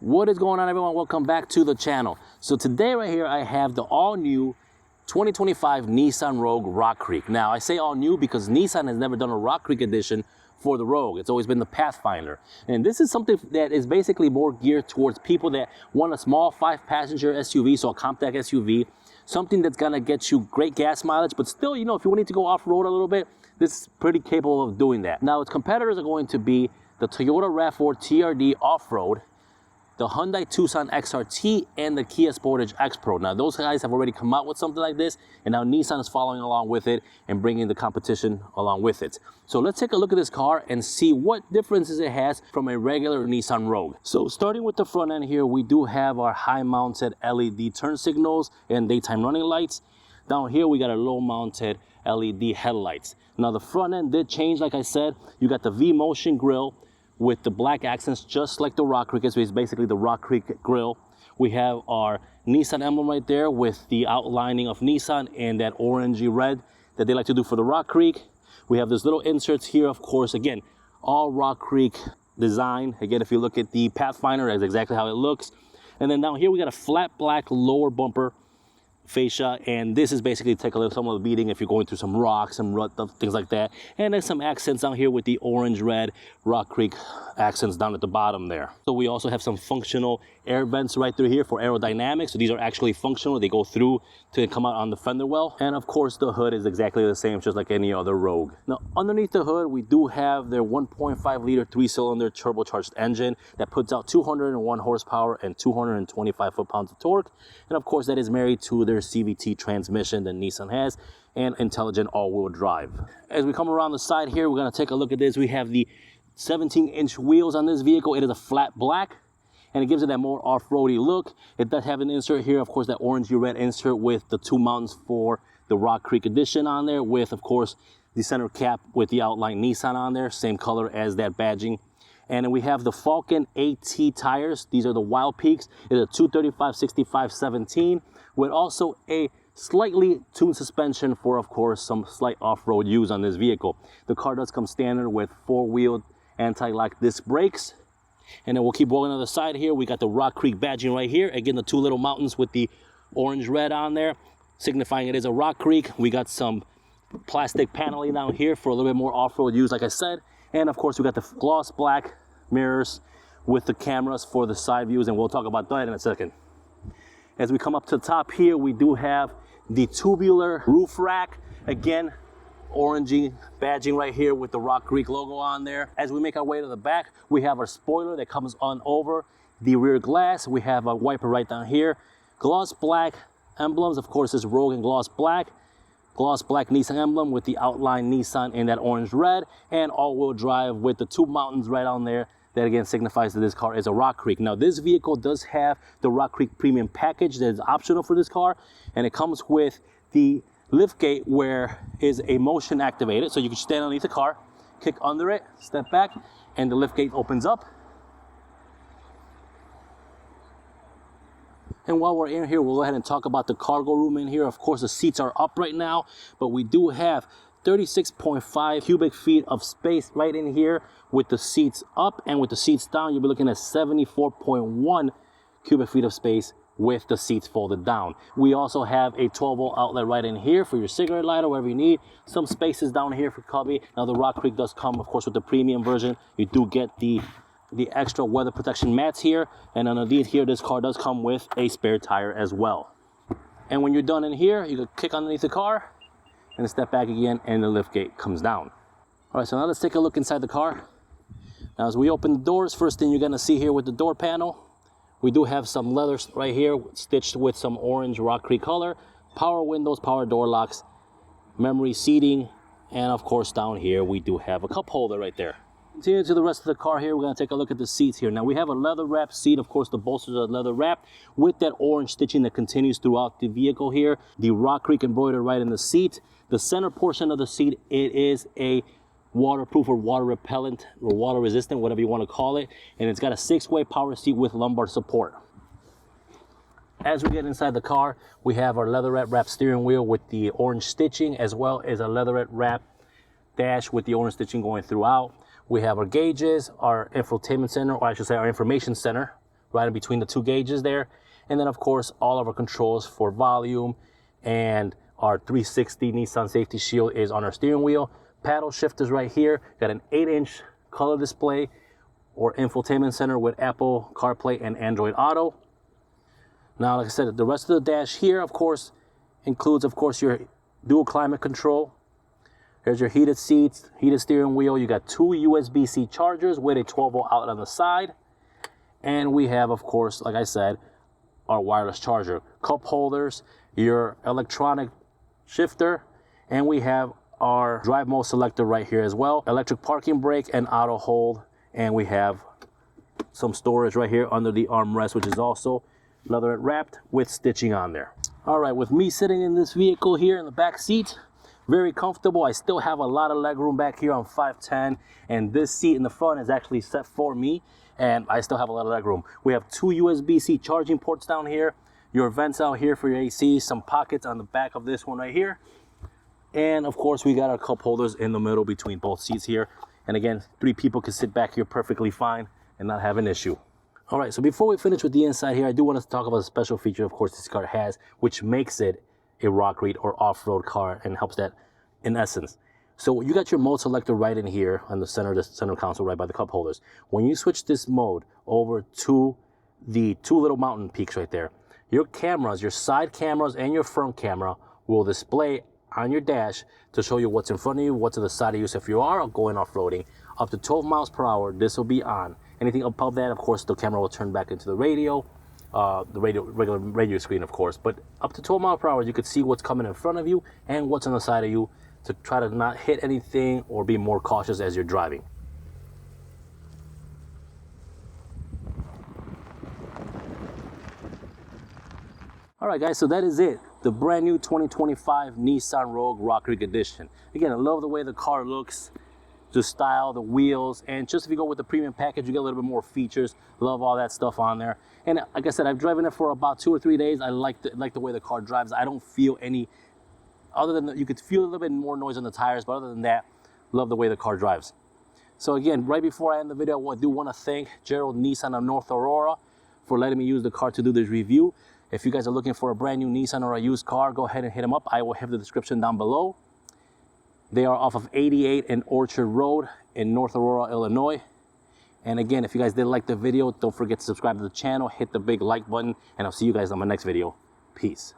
What is going on, everyone? Welcome back to the channel. So today right here I have the all-new 2025 Nissan Rogue Rock Creek. Now I say all new because Nissan has never done a Rock Creek edition for the Rogue. It's always been the Pathfinder. And this is something that is basically more geared towards people that want a small 5-passenger SUV, so a compact SUV, something that's gonna get you great gas mileage, but still, you know, if you need to go off-road a little bit, this is pretty capable of doing that. Now its competitors are going to be the Toyota RAV4 TRD Off-Road, the Hyundai Tucson XRT, and the Kia Sportage X Pro. Now those guys have already come out with something like this, and now Nissan is following along with it and bringing the competition along with it. So let's take a look at this car and see what differences it has from a regular Nissan Rogue. So starting with the front end here, we do have our high mounted LED turn signals and daytime running lights. Down here we got a low mounted LED headlights. Now the front end did change, like I said. You got the V-Motion grille with the black accents, just like the Rock Creek is. It's basically the Rock Creek grille. We have our Nissan emblem right there with the outlining of Nissan and that orangey red that they like to do for the Rock Creek. We have these little inserts here, of course, again, all Rock Creek design. Again, if you look at the Pathfinder, that's exactly how it looks. And then down here, we got a flat black lower bumper fascia, and this is basically to take a little some of the beating if you're going through some rocks, some rut, things like that. And there's some accents down here with the orange red Rock Creek accents down at the bottom there. So we also have some functional air vents right through here for aerodynamics. So these are actually functional. They go through to come out on the fender well. And of course the hood is exactly the same, just like any other Rogue. Now underneath the hood, we do have their 1.5 liter 3-cylinder turbocharged engine that puts out 201 horsepower and 225 foot-pounds of torque. And of course that is married to their CVT transmission that Nissan has and intelligent all-wheel drive. As we come around the side here, we're going to take a look at this. We have the 17-inch wheels on this vehicle. It is a flat black, and it gives it that more off-roady look. It does have an insert here, of course, that orangey red insert with the 2 mountains for the Rock Creek edition on there, with, of course, the center cap with the outline Nissan on there, same color as that badging. And then we have the Falcon AT tires. These are the Wild Peaks. It's a 235/65/17 with also a slightly tuned suspension for, of course, some slight off-road use on this vehicle. The car does come standard with 4-wheel anti-lock disc brakes. And then we'll keep rolling on the side here. We got the Rock Creek badging right here. Again, the 2 little mountains with the orange red on there, signifying it is a Rock Creek. We got some plastic paneling down here for a little bit more off-road use, like I said. And of course, we got the gloss black mirrors with the cameras for the side views, and we'll talk about that in a second. As we come up to the top here, we do have the tubular roof rack. Again, orangey badging right here with the Rock Creek logo on there. As we make our way to the back, we have our spoiler that comes on over the rear glass. We have a wiper right down here. Gloss black emblems, of course, this Rogue and gloss black Nissan emblem with the outline Nissan in that orange red, and all-wheel drive with the 2 mountains right on there. That again signifies that this car is a Rock Creek. Now this vehicle does have the Rock Creek Premium package that is optional for this car, and it comes with the liftgate where is a motion activated, so you can stand underneath the car, kick under it, step back, and the liftgate opens up. And while we're in here, we'll go ahead and talk about the cargo room in here. Of course, the seats are up right now, but we do have 36.5 cubic feet of space right in here with the seats up, and with the seats down, you'll be looking at 74.1 cubic feet of space with the seats folded down. We also have a 12-volt outlet right in here for your cigarette lighter, whatever you need. Some spaces down here for cubby. Now the Rock Creek does come, of course, with the premium version. You do get the extra weather protection mats here, and underneath here, this car does come with a spare tire as well. And when you're done in here, you can kick underneath the car and step back again, and the lift gate comes down. All right, so now let's take a look inside the car. Now as we open the doors, first thing you're gonna see here with the door panel, we do have some leather right here stitched with some orange Rock Creek color, power windows, power door locks, memory seating, and of course down here we do have a cup holder right there. Continue to the rest of the car here, we're going to take a look at the seats here. Now we have a leather wrap seat. Of course the bolsters are leather wrapped with that orange stitching that continues throughout the vehicle here. The Rock Creek embroidered right in the seat. The center portion of the seat, it is a waterproof or water repellent or water resistant, whatever you want to call it. And it's got a 6-way power seat with lumbar support. As we get inside the car, we have our leatherette wrap steering wheel with the orange stitching, as well as a leatherette wrap dash with the orange stitching going throughout. We have our gauges, our infotainment center, or I should say our information center, right in between the two gauges there. And then of course, all of our controls for volume, and our 360 Nissan safety shield is on our steering wheel. Paddle shifters right here, got an 8-inch color display or infotainment center with Apple CarPlay and Android Auto. Now, like I said, the rest of the dash here, of course, includes, of course, your dual climate control. There's your heated seats, heated steering wheel. You got 2 USB-C chargers with a 12-volt outlet on the side. And we have, of course, like I said, our wireless charger, cup holders, your electronic shifter, and we have our drive mode selector right here as well, electric parking brake and auto hold. And we have some storage right here under the armrest, which is also leather wrapped with stitching on there. All right, with me sitting in this vehicle here in the back seat, very comfortable. I still have a lot of leg room back here on 5'10", and this seat in the front is actually set for me, and I still have a lot of leg room. We have 2 USB-C charging ports down here, your vents out here for your AC, some pockets on the back of this one right here, and of course we got our cup holders in the middle between both seats here. And again, 3 people can sit back here perfectly fine and not have an issue. All right, so before we finish with the inside here, I do want to talk about a special feature, of course, this car has, which makes it a rock-read or off-road car and helps that in essence. So you got your mode selector right in here on the center console, right by the cup holders. When you switch this mode over to the 2 little mountain peaks right there, your cameras, your side cameras and your front camera will display on your dash to show you what's in front of you, what's to the side of you. So if you are going off-roading, up to 12 miles per hour, this will be on. Anything above that, of course, the camera will turn back into the radio, regular radio screen, of course. But up to 12 miles per hour, you could see what's coming in front of you and what's on the side of you to try to not hit anything or be more cautious as you're driving. All right, guys, so that is it. The brand new 2025 Nissan Rogue Rock Creek Edition. Again, I love the way the car looks, the style, the wheels, and just if you go with the premium package, you get a little bit more features. Love all that stuff on there. And like I said, I've driven it for about 2 or 3 days. I like the way the car drives. I don't feel any, other than you could feel a little bit more noise on the tires, but other than that, love the way the car drives. So again, right before I end the video, I do want to thank Gerald Nissan of North Aurora for letting me use the car to do this review. If you guys are looking for a brand new Nissan or a used car, go ahead and hit them up. I will have the description down below. They are off of 88 and Orchard Road in North Aurora, Illinois. And again, if you guys did like the video, don't forget to subscribe to the channel, hit the big like button, and I'll see you guys on my next video. Peace.